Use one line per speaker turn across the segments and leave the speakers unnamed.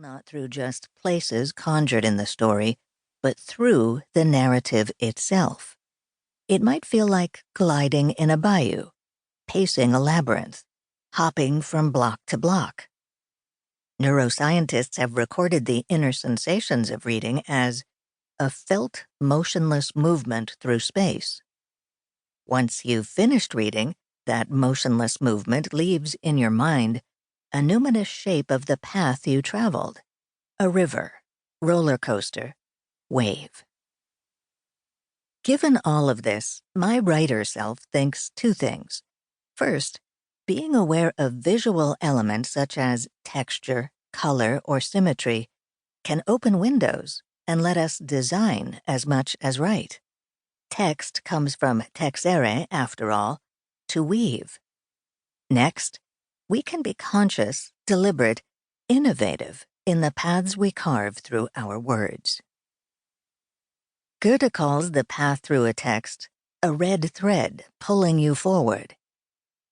not through just places conjured in the story, but through the narrative itself. It might feel like gliding in a bayou, pacing a labyrinth, hopping from block to block. Neuroscientists have recorded the inner sensations of reading as a felt motionless movement through space. Once you've finished reading, that motionless movement leaves in your mind a numinous shape of the path you traveled: a river, roller coaster, wave. Given all of this, my writer self thinks two things. First, being aware of visual elements such as texture, color, or symmetry can open windows and let us design as much as write. Text comes from texere, after all, to weave. Next, we can be conscious, deliberate, innovative in the paths we carve through our words. Goethe calls the path through a text a red thread pulling you forward.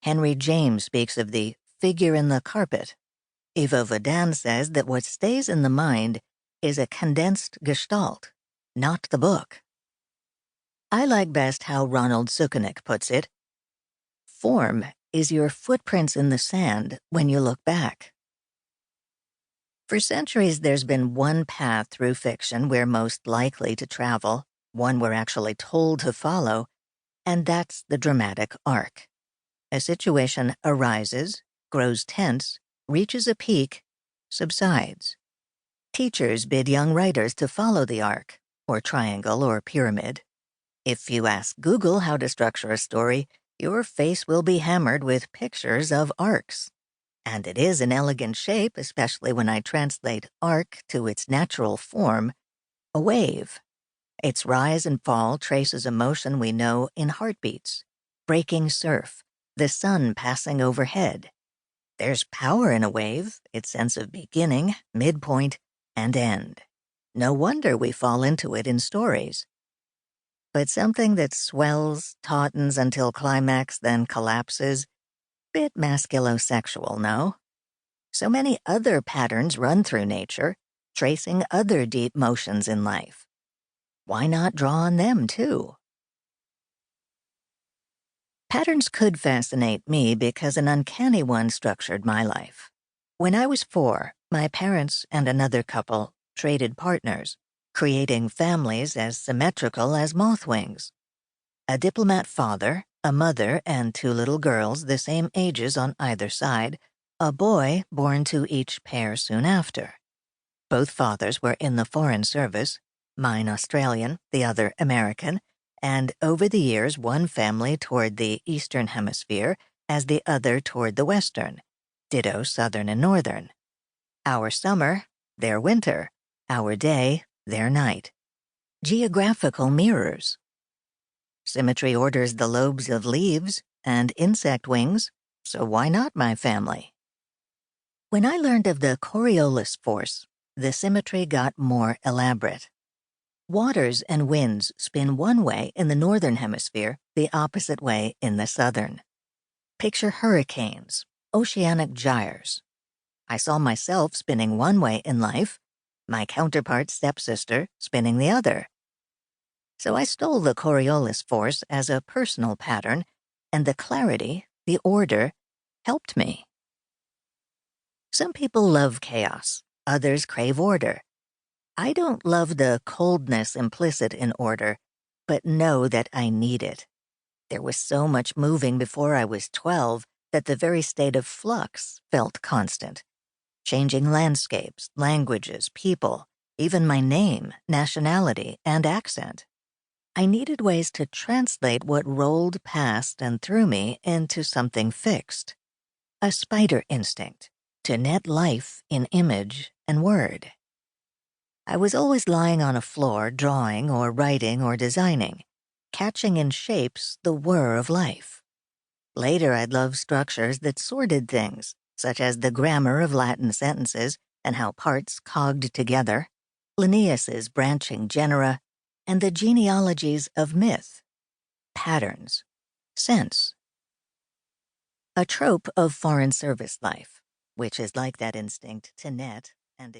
Henry James speaks of the figure in the carpet. Ivo Vadan says that what stays in the mind is a condensed gestalt, not the book. I like best how Ronald Sukenik puts it: form is your footprints in the sand when you look back. For centuries, there's been one path through fiction we're most likely to travel, one we're actually told to follow, and that's the dramatic arc. A situation arises, grows tense, reaches a peak, subsides. Teachers bid young writers to follow the arc, or triangle, or pyramid. If you ask Google how to structure a story, your face will be hammered with pictures of arcs. And it is an elegant shape, especially when I translate arc to its natural form, a wave. Its rise and fall traces a motion we know in heartbeats: breaking surf, the sun passing overhead. There's power in a wave, its sense of beginning, midpoint, and end. No wonder we fall into it in stories. But something that swells, tautens until climax, then collapses, bit masculo-sexual, no? So many other patterns run through nature, tracing other deep motions in life. Why not draw on them, too? Patterns could fascinate me because an uncanny one structured my life. When I was 4, my parents and another couple traded partners, creating families as symmetrical as moth wings. A diplomat father, a mother, and 2 little girls the same ages on either side, a boy born to each pair soon after. Both fathers were in the Foreign Service, mine Australian, the other American, and over the years one family toward the Eastern Hemisphere as the other toward the Western, ditto Southern and Northern. Our summer, their winter, our day, their night. Geographical mirrors. Symmetry orders the lobes of leaves and insect wings, so why not my family? When I learned of the Coriolis force, the symmetry got more elaborate. Waters and winds spin one way in the northern hemisphere, the opposite way in the southern. Picture hurricanes, oceanic gyres. I saw myself spinning one way in life, my counterpart stepsister spinning the other. So I stole the Coriolis force as a personal pattern, and the clarity, the order, helped me. Some people love chaos, others crave order. I don't love the coldness implicit in order, but know that I need it. There was so much moving before I was 12 that the very state of flux felt constant. Changing landscapes, languages, people, even my name, nationality, and accent. I needed ways to translate what rolled past and through me into something fixed. A spider instinct, to net life in image and word. I was always lying on a floor, drawing or writing or designing, catching in shapes the whir of life. Later I'd love structures that sorted things, such as the grammar of Latin sentences and how parts cogged together, Linnaeus's branching genera, and the genealogies of myth, patterns, sense. A trope of Foreign Service life, which is like that instinct to net and